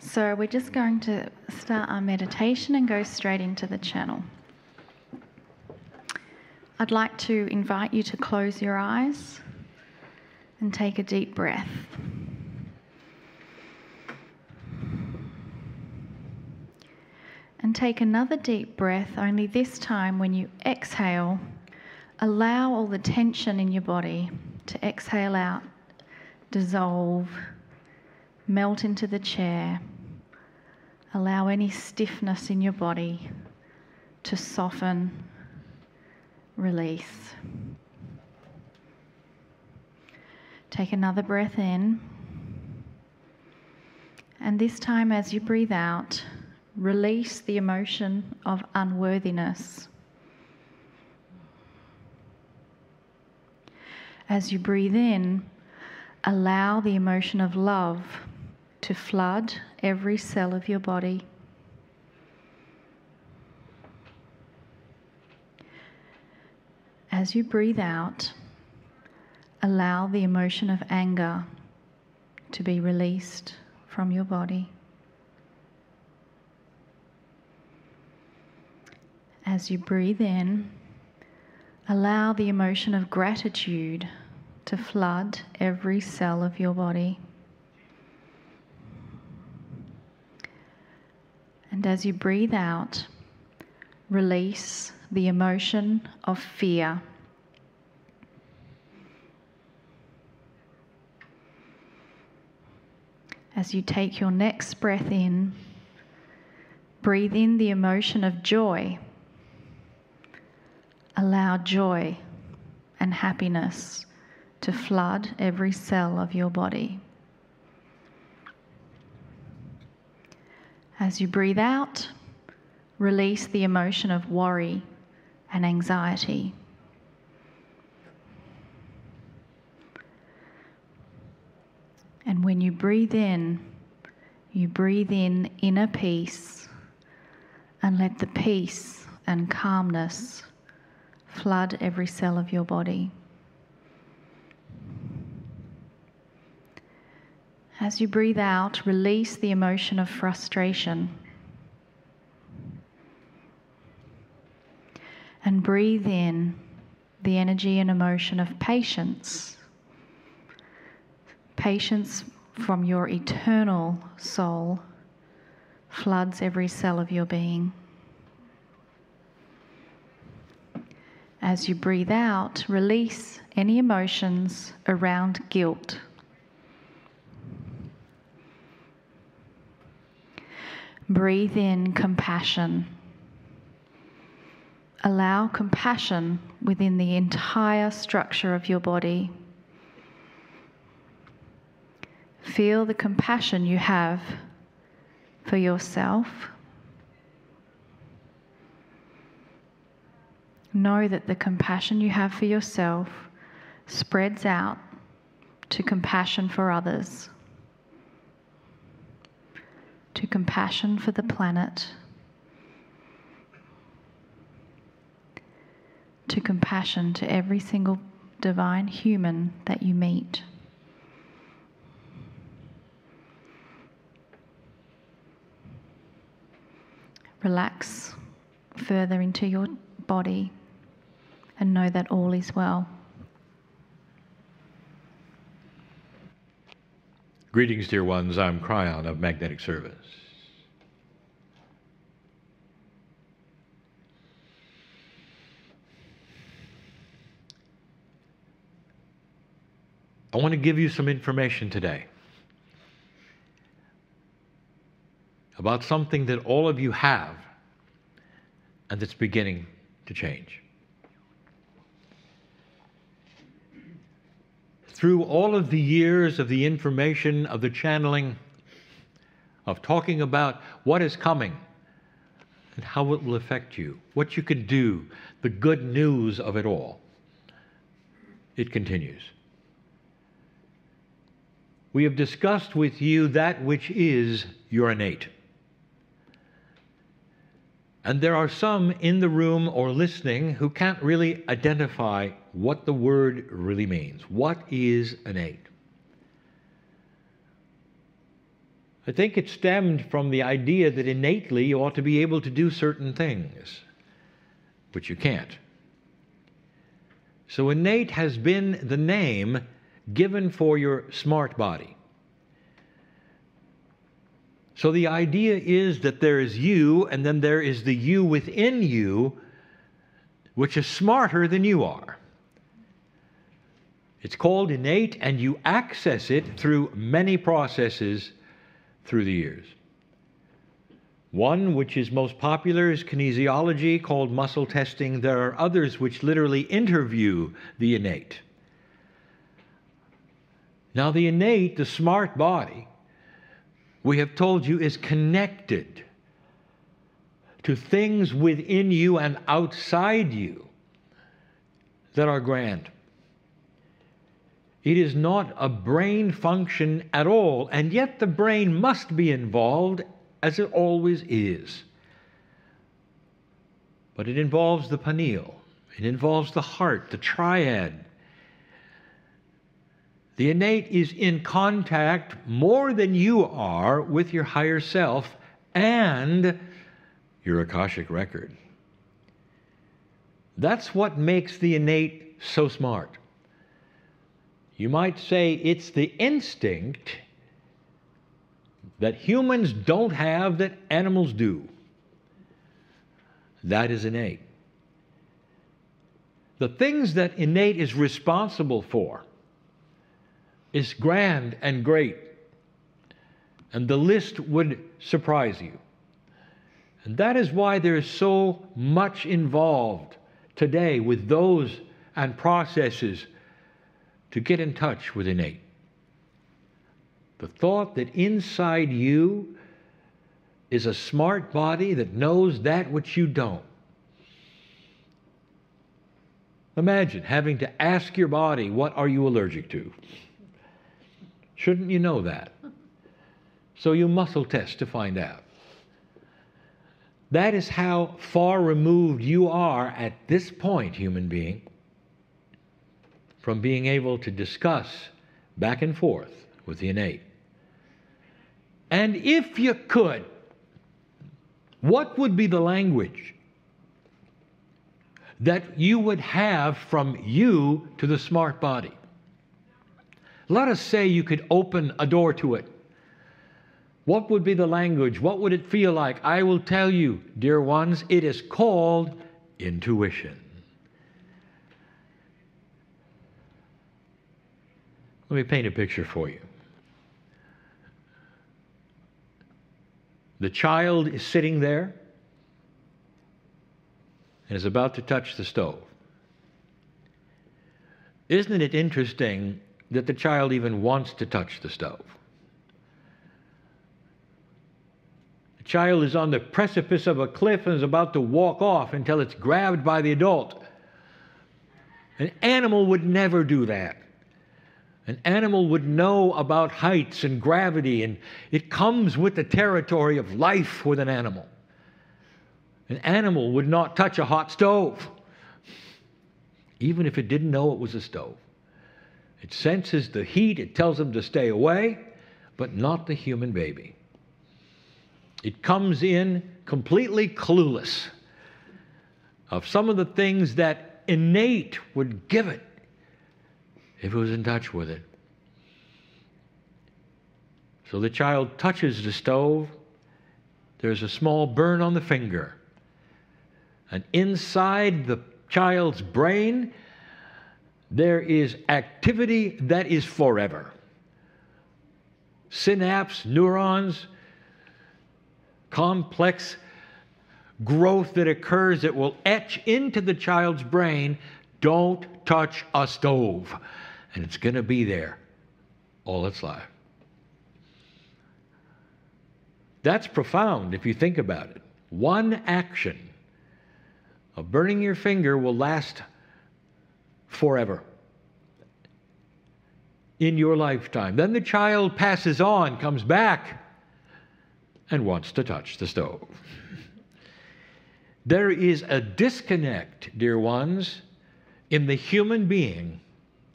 So we're just going to start our meditation and go straight into the channel. I'd like to invite you to close your eyes and take a deep breath. And take another deep breath, only this time when you exhale, allow all the tension in your body to exhale out, dissolve, melt into the chair. Allow any stiffness in your body to soften, release. Take another breath in. And this time as you breathe out, release the emotion of unworthiness. As you breathe in, allow the emotion of love to flood every cell of your body. As you breathe out, allow the emotion of anger to be released from your body. As you breathe in, allow the emotion of gratitude to flood every cell of your body. And as you breathe out, release the emotion of fear. As you take your next breath in, breathe in the emotion of joy. Allow joy and happiness to flood every cell of your body. As you breathe out, release the emotion of worry and anxiety. And when you breathe in inner peace, and let the peace and calmness flood every cell of your body. As you breathe out, release the emotion of frustration. And breathe in the energy and emotion of patience. Patience from your eternal soul floods every cell of your being. As you breathe out, release any emotions around guilt. Breathe in compassion. Allow compassion within the entire structure of your body. Feel the compassion you have for yourself. Know that the compassion you have for yourself spreads out to compassion for others, to compassion for the planet, to compassion to every single divine human that you meet. Relax further into your body and know that all is well. Greetings, dear ones. I'm Kryon of Magnetic Service. I want to give you some information today about something that all of you have and that's beginning to change. Through all of the years of the information, of the channeling, of talking about what is coming and how it will affect you, what you can do, the good news of it all, it continues. We have discussed with you that which is your innate. And there are some in the room or listening who can't really identify what the word really means. What is innate? I think it stemmed from the idea that innately you ought to be able to do certain things, but you can't. So innate has been the name given for your smart body. So the idea is that there is you, and then there is the you within you, which is smarter than you are. It's called innate, and you access it through many processes through the years. One, which is most popular, is kinesiology, called muscle testing. There are others which literally interview the innate. Now, the innate, the smart body, we have told you, is connected to things within you and outside you that are grand. It is not a brain function at all, and yet the brain must be involved, as it always is. But it involves the pineal. It involves the heart, the triad. The innate is in contact more than you are with your higher self and your Akashic record. That's what makes the innate so smart. You might say it's the instinct that humans don't have that animals do. That is innate. The things that innate is responsible for is grand and great, and the list would surprise you. And that is why there is so much involved today with those and processes to get in touch with innate. The thought that inside you is a smart body that knows that which you don't. Imagine having to ask your body, what are you allergic to? Shouldn't you know that? So you muscle test to find out. That is how far removed you are at this point, human being, from being able to discuss back and forth with the innate. And if you could, what would be the language that you would have from you to the smart body? Let us say you could open a door to it. What would be the language? What would it feel like? I will tell you, dear ones, it is called intuition. Let me paint a picture for you. The child is sitting there and is about to touch the stove. Isn't it interesting that the child even wants to touch the stove? The child is on the precipice of a cliff and is about to walk off until it's grabbed by the adult. An animal would never do that. An animal would know about heights and gravity, and it comes with the territory of life with an animal. An animal would not touch a hot stove, even if it didn't know it was a stove. It senses the heat, it tells them to stay away, but not the human baby. It comes in completely clueless of some of the things that innate would give it if it was in touch with it. So the child touches the stove. There's a small burn on the finger. And inside the child's brain, there is activity that is forever. Synapse, neurons, complex growth that occurs that will etch into the child's brain, don't touch a stove. And it's going to be there all its life. That's profound if you think about it. One action of burning your finger will last forever in your lifetime. Then the child passes on, comes back, and wants to touch the stove. There is a disconnect, dear ones, in the human being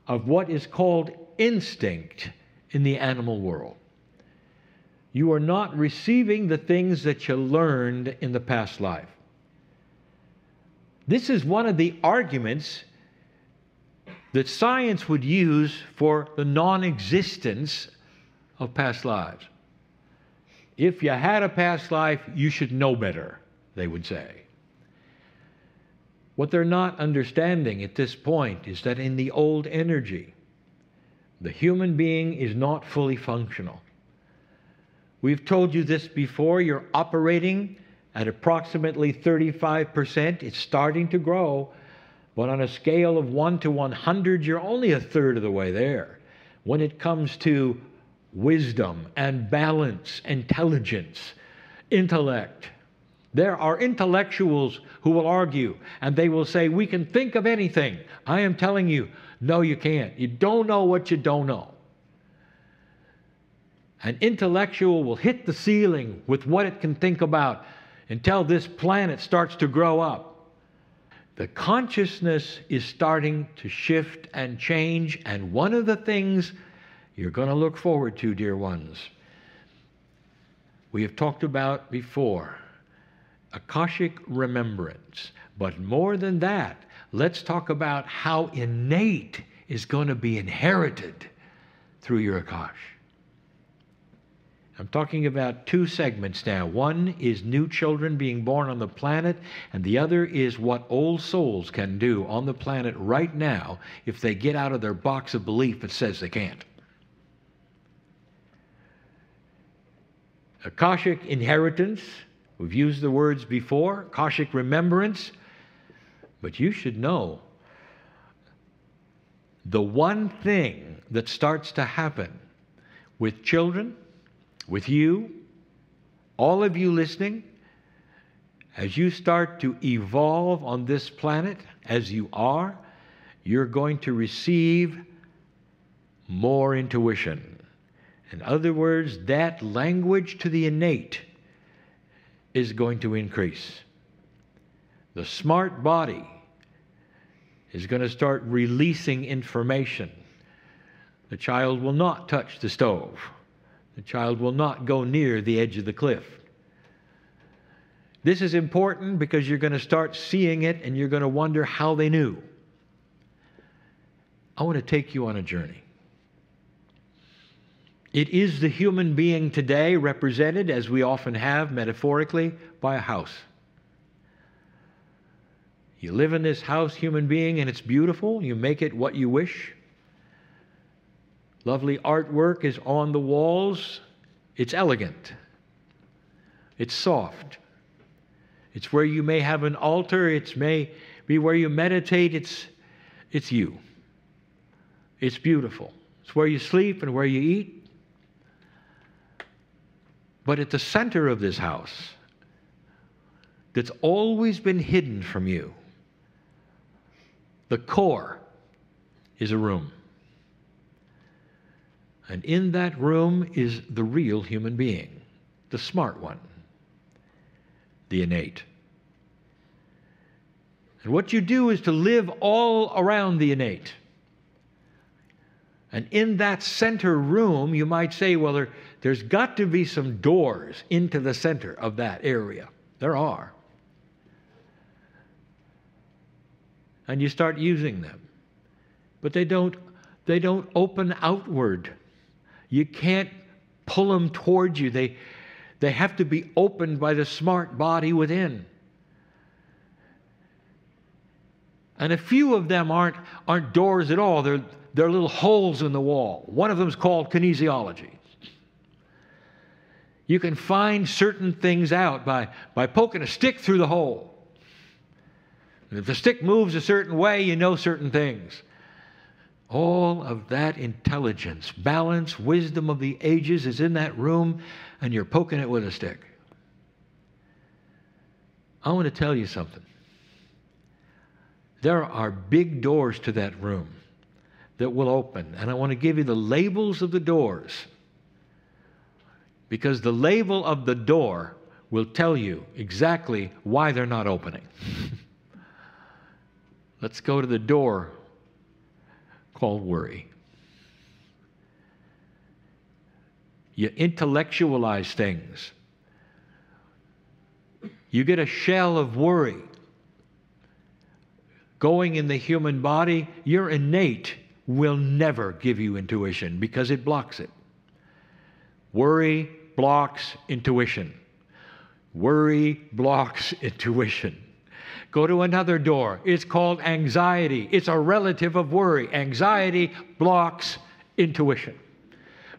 of what is called instinct in the animal world. You are not receiving the things that you learned in the past life. This is one of the arguments that science would use for the non-existence of past lives. If you had a past life, you should know better, they would say. What they're not understanding at this point is that in the old energy, the human being is not fully functional. We've told you this before. You're operating at approximately 35%. It's starting to grow. But on a scale of 1 to 100, you're only a third of the way there. When it comes to wisdom and balance, intelligence, intellect, there are intellectuals who will argue, and they will say, we can think of anything. I am telling you, no, you can't. You don't know what you don't know. An intellectual will hit the ceiling with what it can think about until this planet starts to grow up. The consciousness is starting to shift and change, and one of the things you're going to look forward to, dear ones, we have talked about before, Akashic remembrance. But more than that, let's talk about how innate is going to be inherited through your Akash. I'm talking about two segments now. One is new children being born on the planet, and the other is what old souls can do on the planet right now if they get out of their box of belief that says they can't. Akashic inheritance, we've used the words before, Akashic remembrance, but you should know the one thing that starts to happen with children, with you, all of you listening, as you start to evolve on this planet, as you are, you're going to receive more intuition. In other words, that language to the innate is going to increase. The smart body is going to start releasing information. The child will not touch the stove. The child will not go near the edge of the cliff. This is important because you're going to start seeing it and you're going to wonder how they knew. I want to take you on a journey. It is the human being today represented, as we often have metaphorically, by a house. You live in this house, human being, and it's beautiful. You make it what you wish. Lovely artwork is on the walls. It's elegant. It's soft. It's where you may have an altar. It may be where you meditate. It's you. It's beautiful. It's where you sleep and where you eat. But at the center of this house, that's always been hidden from you, the core is a room. And in that room is the real human being, the smart one, the innate. And what you do is to live all around the innate. And in that center room, you might say, well, there's got to be some doors into the center of that area. There are. And you start using them. But they don't open outward. You can't pull them towards you. They have to be opened by the smart body within. And a few of them aren't doors at all. They're little holes in the wall. One of them is called kinesiology. You can find certain things out by poking a stick through the hole. And if the stick moves a certain way, you know certain things. All of that intelligence, balance, wisdom of the ages is in that room, and you're poking it with a stick. I want to tell you something. There are big doors to that room that will open, and I want to give you the labels of the doors, because the label of the door will tell you exactly why they're not opening. Let's go to the door called worry. You intellectualize things. You get a shell of worry going in the human body. Your innate will never give you intuition because it blocks it. Worry blocks intuition. Worry blocks intuition. Go to another door. It's called anxiety. It's a relative of worry. Anxiety blocks intuition.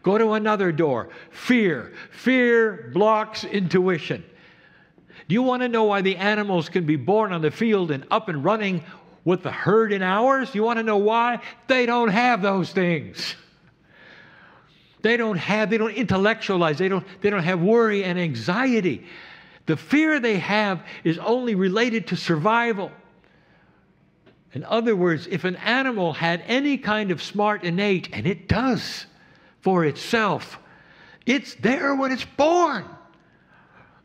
Go to another door. Fear. Fear blocks intuition. Do you want to know why the animals can be born on the field and up and running with the herd in hours? You want to know why? They don't have those things. They don't intellectualize. They don't have worry and anxiety. The fear they have is only related to survival. In other words, if an animal had any kind of smart innate, and it does for itself, it's there when it's born.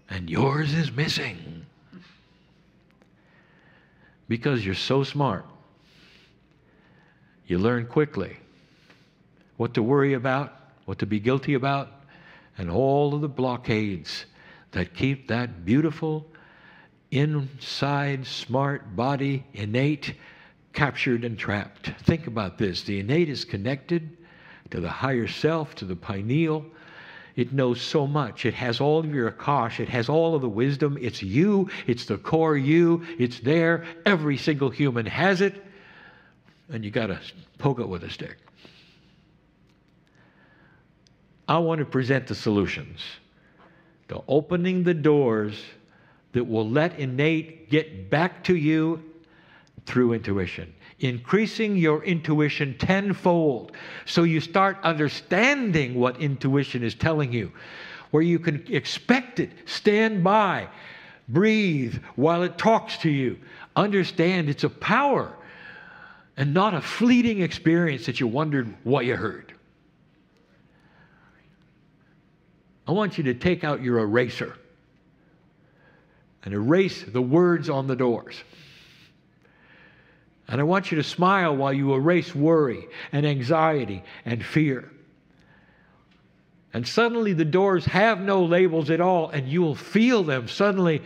And yours is missing. Because you're so smart. You learn quickly what to worry about, what to be guilty about, and all of the blockades that keep that beautiful, inside, smart body, innate, captured and trapped. Think about this. The innate is connected to the higher self, to the pineal. It knows so much. It has all of your akash. It has all of the wisdom. It's you. It's the core you. It's there. Every single human has it. And you got to poke it with a stick. I want to present the solutions to opening the doors that will let innate get back to you through intuition. Increasing your intuition tenfold so you start understanding what intuition is telling you, where you can expect it, stand by, breathe while it talks to you. Understand it's a power and not a fleeting experience that you wondered what you heard. I want you to take out your eraser and erase the words on the doors. And I want you to smile while you erase worry and anxiety and fear. And suddenly the doors have no labels at all, and you will feel them suddenly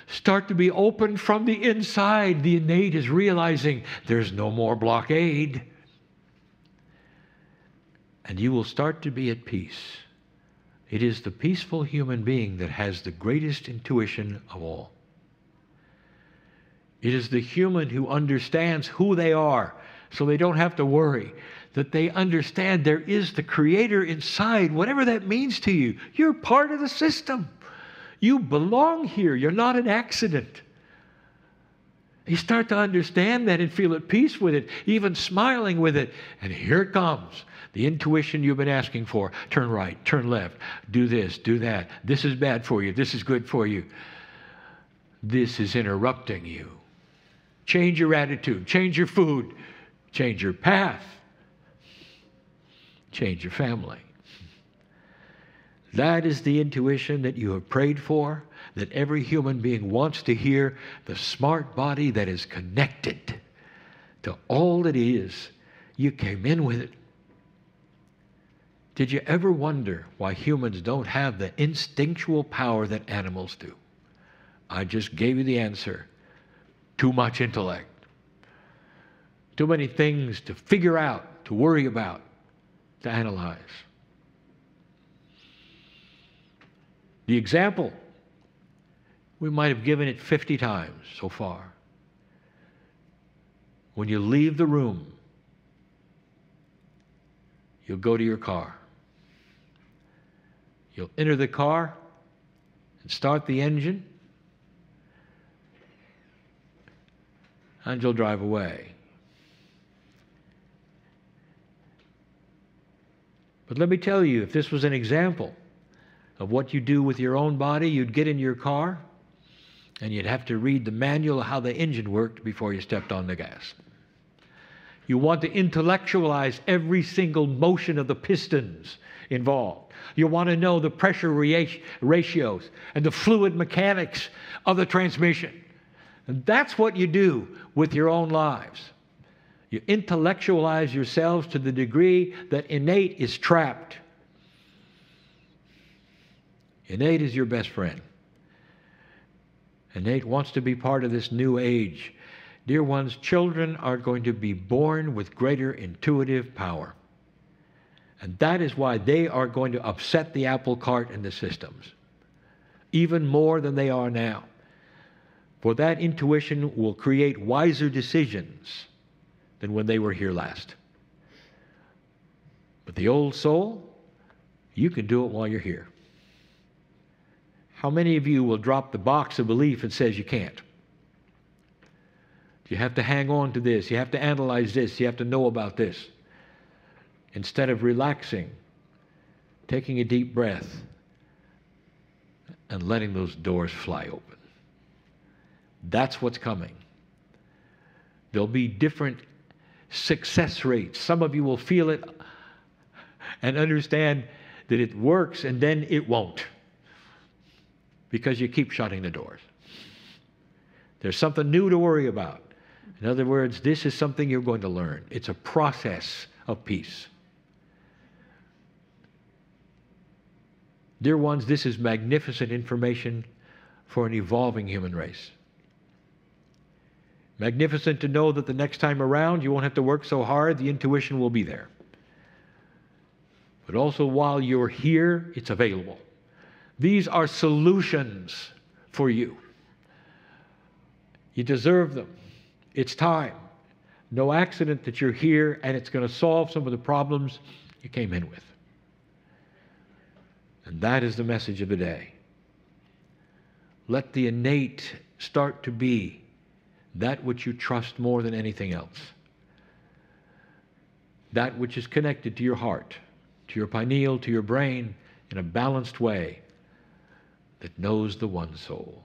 start to be opened from the inside. The innate is realizing there's no more blockade. And you will start to be at peace. It is the peaceful human being that has the greatest intuition of all. It is the human who understands who they are, so they don't have to worry, that they understand there is the Creator inside, whatever that means to you. You're part of the system. You belong here. You're not an accident. You start to understand that and feel at peace with it, even smiling with it. And here it comes. The intuition you've been asking for. Turn right, turn left, do this, do that. This is bad for you. This is good for you. This is interrupting you. Change your attitude, change your food, change your path, change your family. That is the intuition that you have prayed for, that every human being wants to hear, the smart body that is connected to all that is. You came in with it. Did you ever wonder why humans don't have the instinctual power that animals do? I just gave you the answer. Too much intellect. Too many things to figure out, to worry about, to analyze. The example, we might have given it 50 times so far. When you leave the room, you'll go to your car. You'll enter the car and start the engine, and you'll drive away. But let me tell you, if this was an example of what you do with your own body, you'd get in your car and you'd have to read the manual of how the engine worked before you stepped on the gas. You want to intellectualize every single motion of the pistons involved. You want to know the pressure ratios and the fluid mechanics of the transmission. And that's what you do with your own lives. You intellectualize yourselves to the degree that innate is trapped. Innate is your best friend. Innate wants to be part of this new age. Dear ones, children are going to be born with greater intuitive power. And that is why they are going to upset the apple cart and the systems, even more than they are now. For that intuition will create wiser decisions than when they were here last. But the old soul, you can do it while you're here. How many of you will drop the box of belief and says you can't? You have to hang on to this. You have to analyze this. You have to know about this. Instead of relaxing, taking a deep breath, and letting those doors fly open. That's what's coming. There'll be different success rates. Some of you will feel it and understand that it works, and then it won't, because you keep shutting the doors. There's something new to worry about. In other words, this is something you're going to learn. It's a process of peace. Dear ones, this is magnificent information for an evolving human race. Magnificent to know that the next time around you won't have to work so hard, the intuition will be there. But also while you're here, it's available. These are solutions for you. You deserve them. It's time. No accident that you're here, and it's going to solve some of the problems you came in with. And that is the message of the day. Let the innate start to be that which you trust more than anything else. That which is connected to your heart, to your pineal, to your brain, in a balanced way that knows the one soul,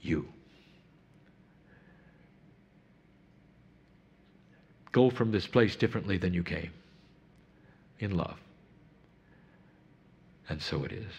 you. Go from this place differently than you came, in love. And so it is.